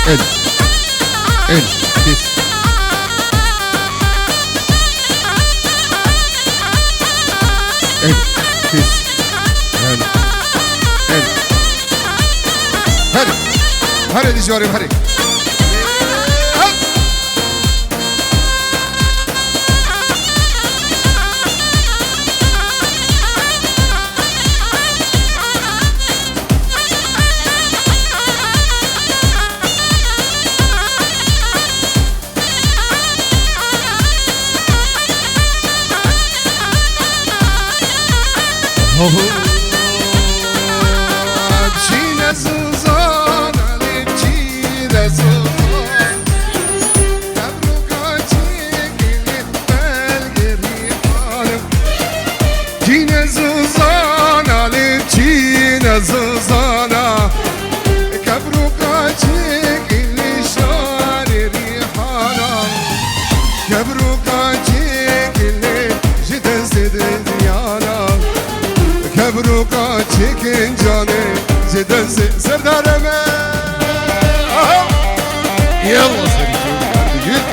ال ال كيس ال كيس هلا ال هلا هلا دي جواري هلا Çiğne suzan, alim çiğne suzan Kabruka çekilip belgeri hanım Çiğne suzan, alim çiğne suzana Kabruka çekilip şariri hanım Kabruka çekilip jiden sedin yana Kabruka çekin canı zeden serdareme Yallah seni kardeşim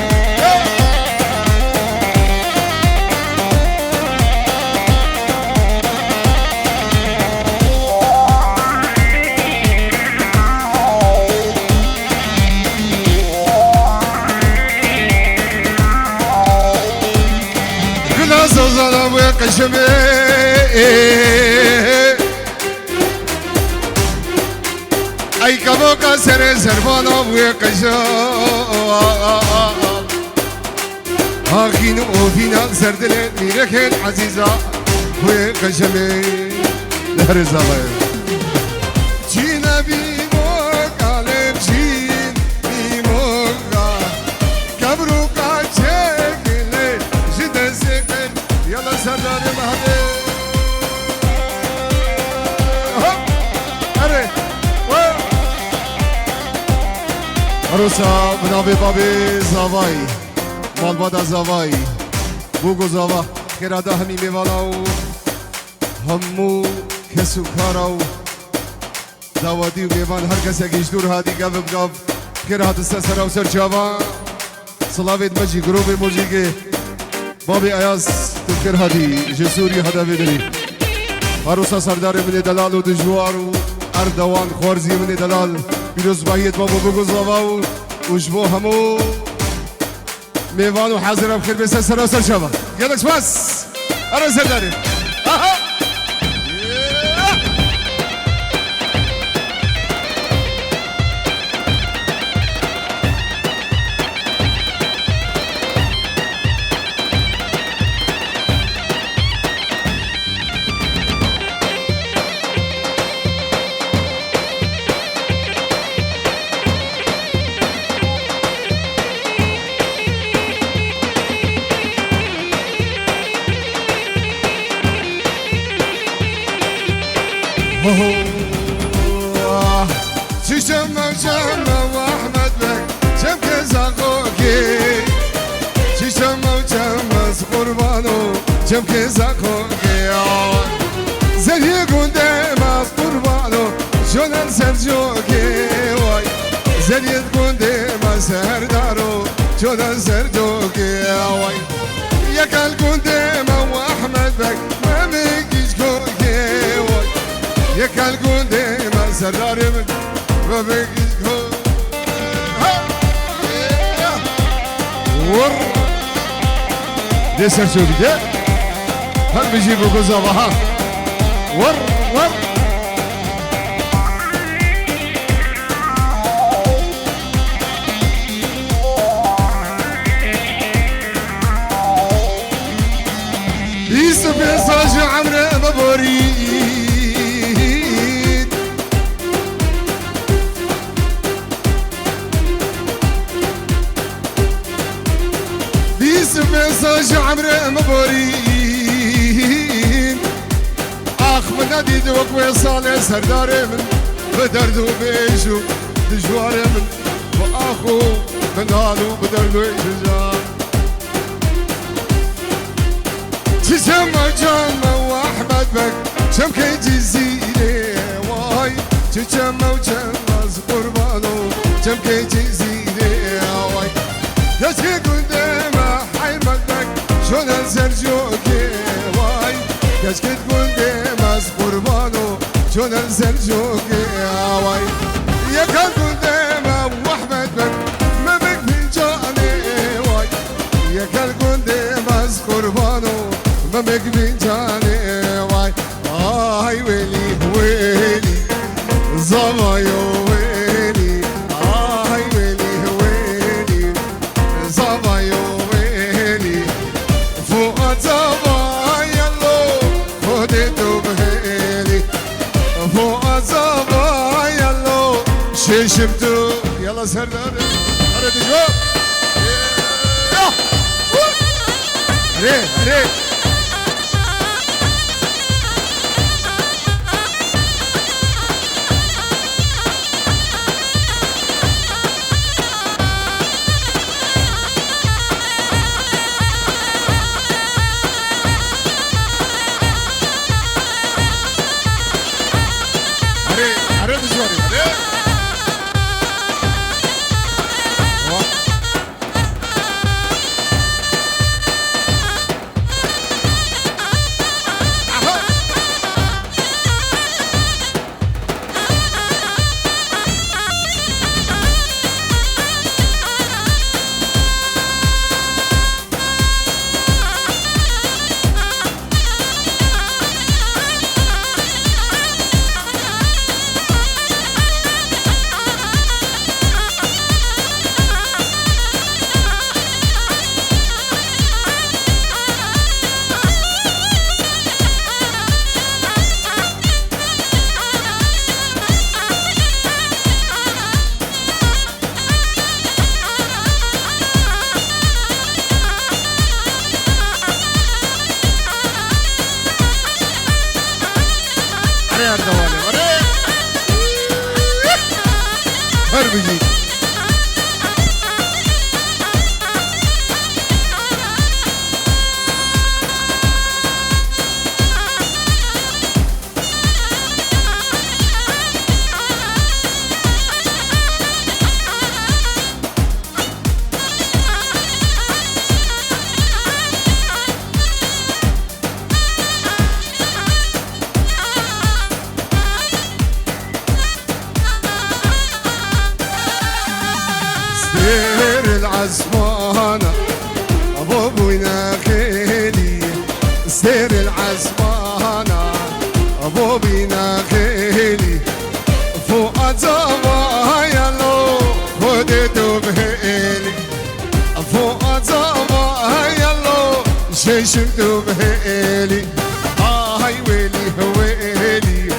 Gülaz ozana bu yakışımı Ay kaboka sere servana buya kaşa Akinu ofina serdele mireken aziza buya kaşame Nehre zavay Çina bimok alem çin bimoka Kabruka çekile jiden seker Yala serdarım hadi Arusa bnavi babi zavay Malbada zavay Bugu zava Kerada hami mevalau Hammu kesu karau Davadi mevan her kese geçtur hadi gav gav Kerada sesarav serçava Salavet maji grubi mujige Babi ayaz Tükür hadi Jesuri hada vedri Arusa sardar mine dalalu dijwaru Erdoğan Khwarzi mine dalal Biraz bahiyet baba بگو زواو وشبو همو میوان و حاضر بخیر بسه سراسر شما یادش بس ارسل داریم Çişem mevcem Ahmet Bey Cem keza koki Çişem mevcem kurbanı Cem keza koki Zeliye gündem kurbanı Jönen sercoki Zeliye gündem serdarı Jönen sercoki Yakal gündem Ahmet Bey Memik iş koki Yakal gündem serdarım Ve gizgah Vur Deser söyledi Her bir şey bu kuzavaha Vur vur Yusuf mesajı amre babori مساج عمري مبورين اخ من نديد وقوي صالح سرداري من بدرد وبيشو دجواري من واخو من هالو بدرد ويشجار تسمى جامة واحمد بك شمكي جزيري واي تسمى وجمز قربانو شمكي جزيري واي تشكي قدامه حيمتك شون الزرجوكي واي تشكي قدامه قربانو شون الزرجوكي واي يا كان قدامه واحمد بك ما بك بنجاني واي يا كان قدامه قربانو ما بك بنجاني واي هاي ويلي ويلي زمايو ويلي هاي ويلي ويلي زمايو ويلي فوق زمايا لو خدتو بهيلي فوق زمايا لو ششمتو يلا سردار هرد جو هري هري سير العزمانة أبو بوينا خيلي سير العزمانة أبو بينا خيلي فوق زوايا لو خدتو بهيلي فوق زوايا لو ششمتو بهيلي هاي ويلي ويلي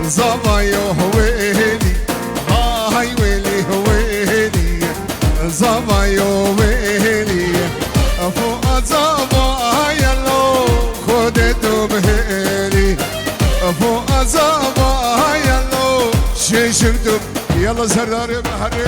زوايا ويلي هاي ويلي ويلي زوايا ويلي فوق زوايا لو خدتو بهيلي فوق زوايا لو ششمتو يلا سردار بحري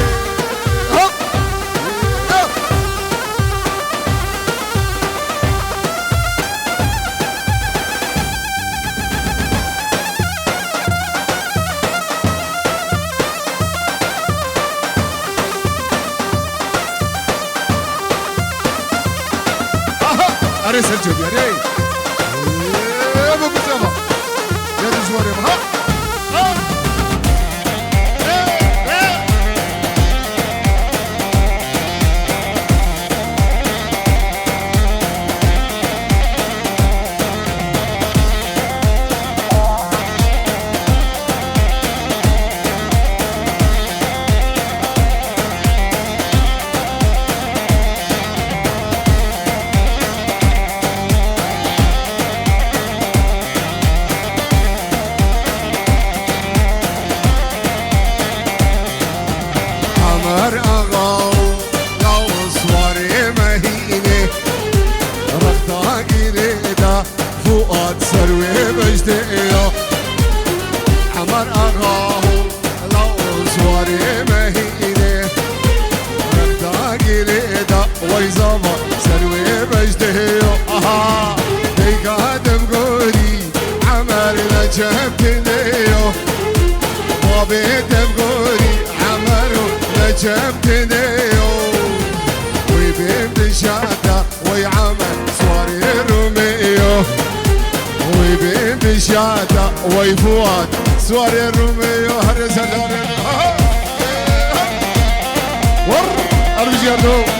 أري سجود يا ري أبو كتابة يا دجواري ها سروي بجدئيو عمر أغاه لو زواري مهيني رداقي ليدا ويزاما سروي بجدئيو ديقا دمقوري عمر لجهب كنيو بابي دمقوري عمر جبتني ويبين بشاتا ويعمل سواري روميو ويبين بشاتا ويفوات سواري روميو هرس ور ارجعوا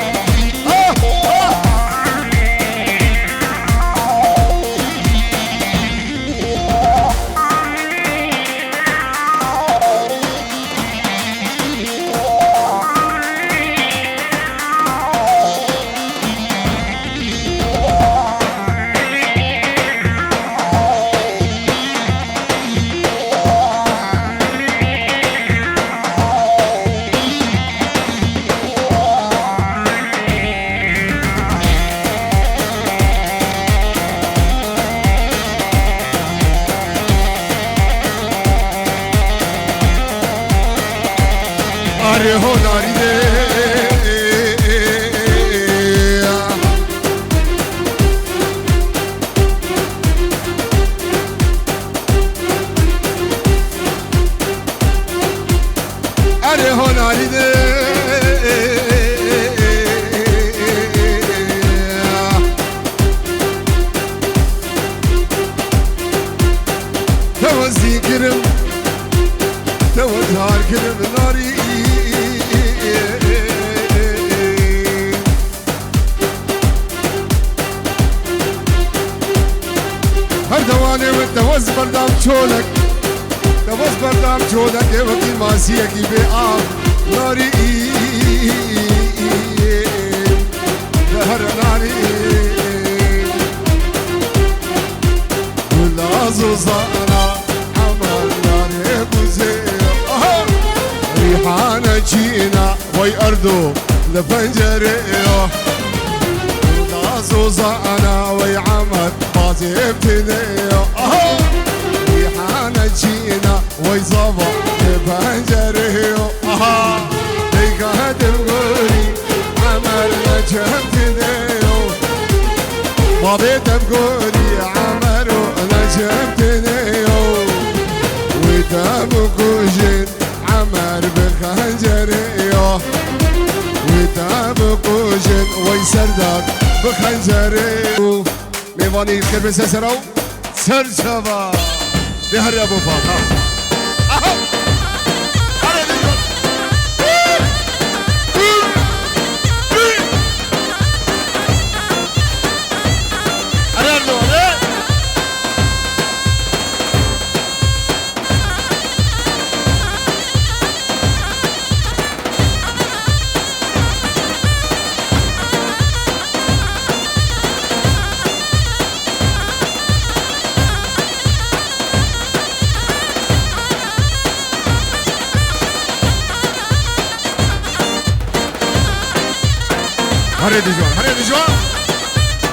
دوز بردام چولک دوز بردام چولک وقتی ماسیه کی به آب ناری دهر ناری ولازو زانا عمل ناری بزیر ریحانه جینا وی اردو لپنجره ولازو زانا وی عمل بازی ابتنه ريحانة جينا ويصابا ببنجره ليك هتبقولي عملنا جبتنيو ما بتبقولي عملنا جبتنيو وتبقوجين عمل بخنجريو وتبقوجين ويسردك بخنجريو ميواني الخير بسسرو سرشبا دهر ابو فاطمه اهو على ديكم هري دجوان هري دجوان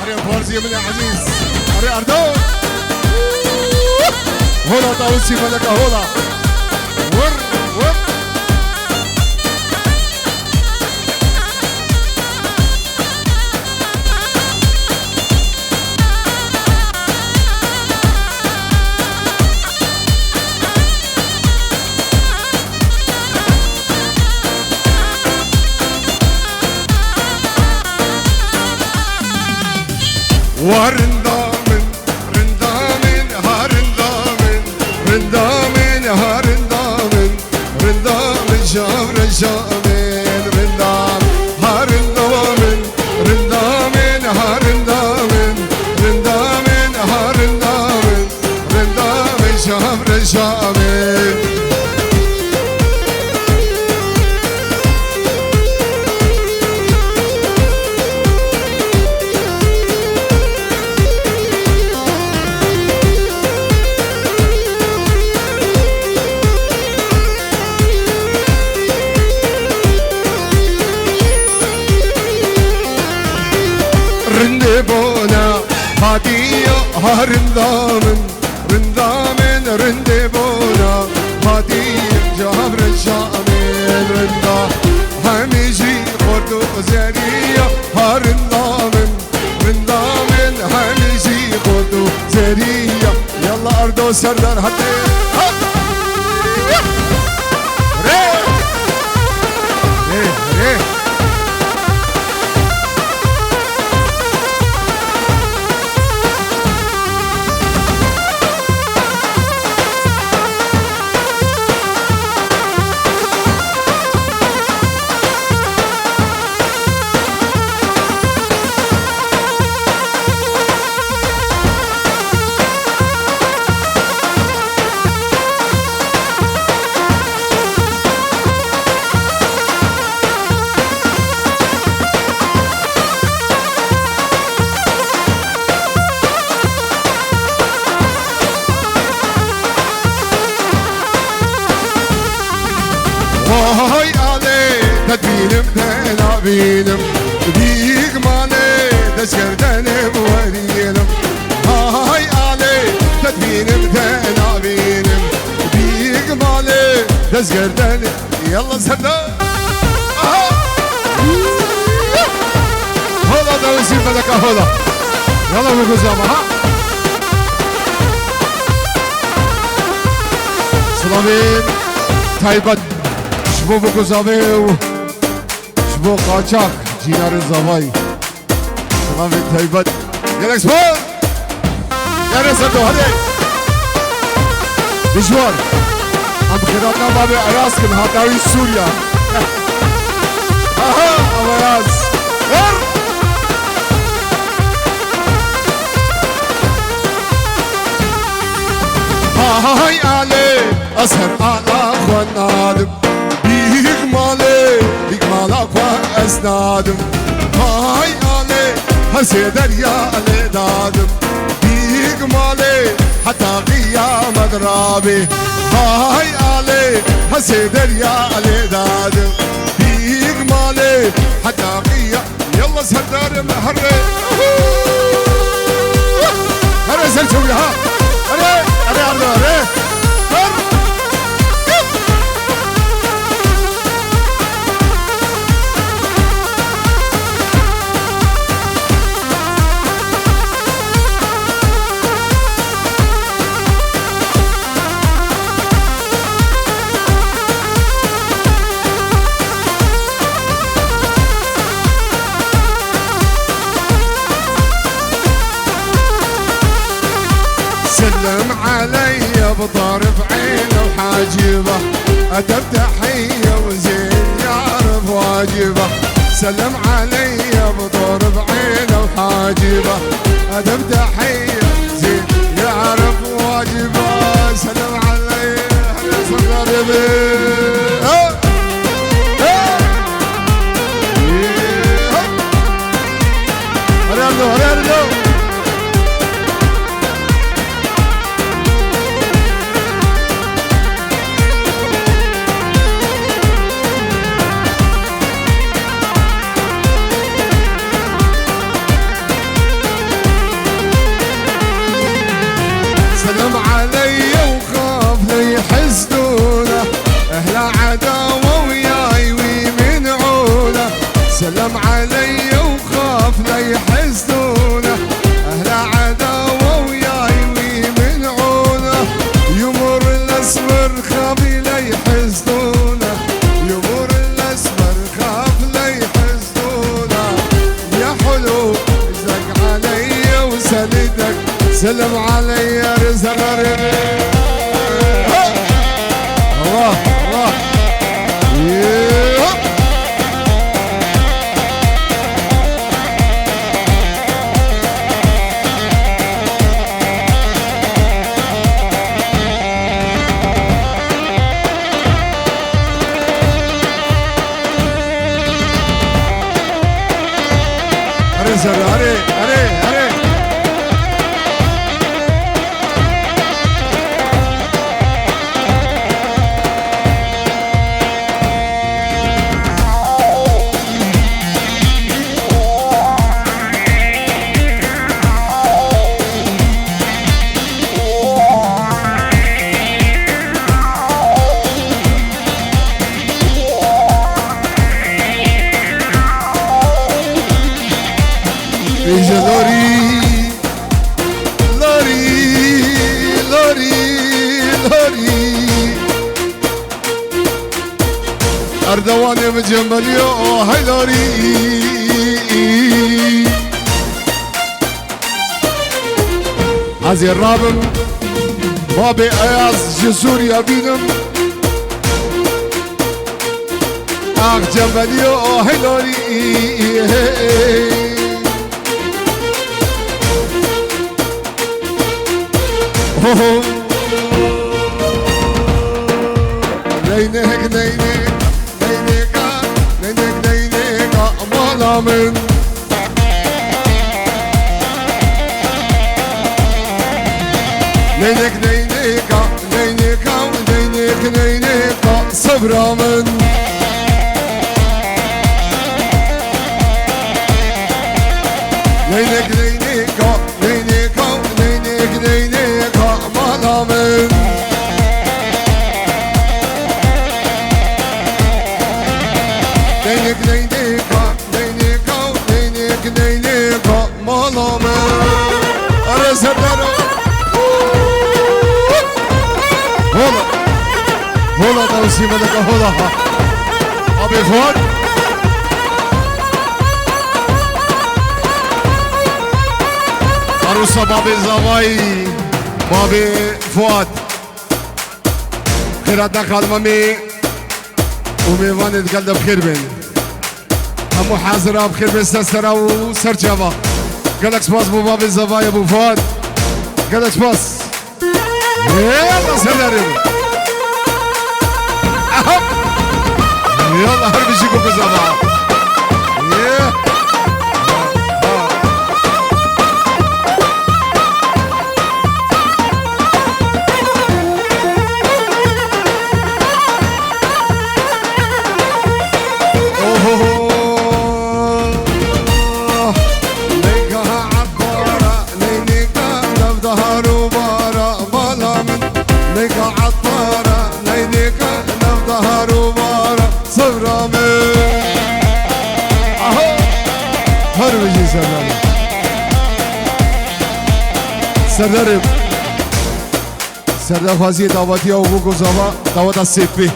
هري فارزي من عزيز هري أردو هولا طاوسي ملكة هولا ور ور ورندامن رندامن هارندامن رندامن هارندامن رندامن شامر شامن رندام هارندامن رندامن هارندامن رندامن هارندامن رندامن شامر شامن رندبونا هادية هارندامن رندامن رندبونا هادية جابر الشامن رندا هميجي خردو زرية هارندامن رندامن هميجي خردو زرية يلا أردو سردار هدي تدبينم تنابينم بيك مالي تشكردني بورينم هاي علي تدبينم تنابينم بيك مالي تشكردني يلا سردا هلا دوسي فلك هلا يلا بقزامة ها سلامين تايبت شبو بقزامي شبو قاچاق جينار الزواي سلامين تايبت يلا سبال يلا سردو هدي دشوار هم خيراتنا بابي عراس كن هاتاوي سوريا اها عراس هاي علي أسهر على أخوان نادم بيك مالي بيك مالك وأسنادم هاي علي هسي دريا علي دادم بيك مالي حتى قيام أدرابي هاي علي هسي دريا علي دادم بيك مالي حتى قيام يلا سردار هري هري سلسوي ها هري هري عرضو هري سلم علي بطرف عينه وحاجبه أدب تحية وزين يعرف واجبه سلم علي بطرف عينه وحاجبه أدب تحية زين يعرف واجبه سلم علي يا صغار هريردو سلم علي وخاف لي يحسدونه اهل عداوه وياي ويمنعونه سلم علي وخاف لي يحسدونه اهل عداوه وياي ويمنعونه يمر الاسمر خاف لي يحسدونه يمر الاسمر خاف لي يحسدونه يا حلو ازق علي وسندك سلم علي يا رزق الله الله رزق هري هري هري لوري لوري لوري لوري أردواني مجمليو هاي لوري عزي الرابم بابي أياز جسور يبينم أخ جمليو هاي لوري نينك نينك نينك نينك نينك أمالا من نينك نينك نينك نينك نينك صبرا من نينك نينيكا نينيكا نينك نينيكا مالامي أنا سردارو هولا هولا توسي ملك هولا أبي فؤاد عروسة بابي زواي بابي فؤاد خيراتك المامي وميوانت قلب بخير بين همو حاضرة بخير بين سسترا وسرجابا قالك سباس بو بابي زواي ابو فؤاد قالك سباس يلا سلام يلا هربي شيكو بزواي سردارم سردار خوازی دعوتی ها و بو گذابا دعوت از سپی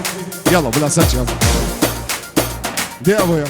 یلا بلا سرچ دی ابویا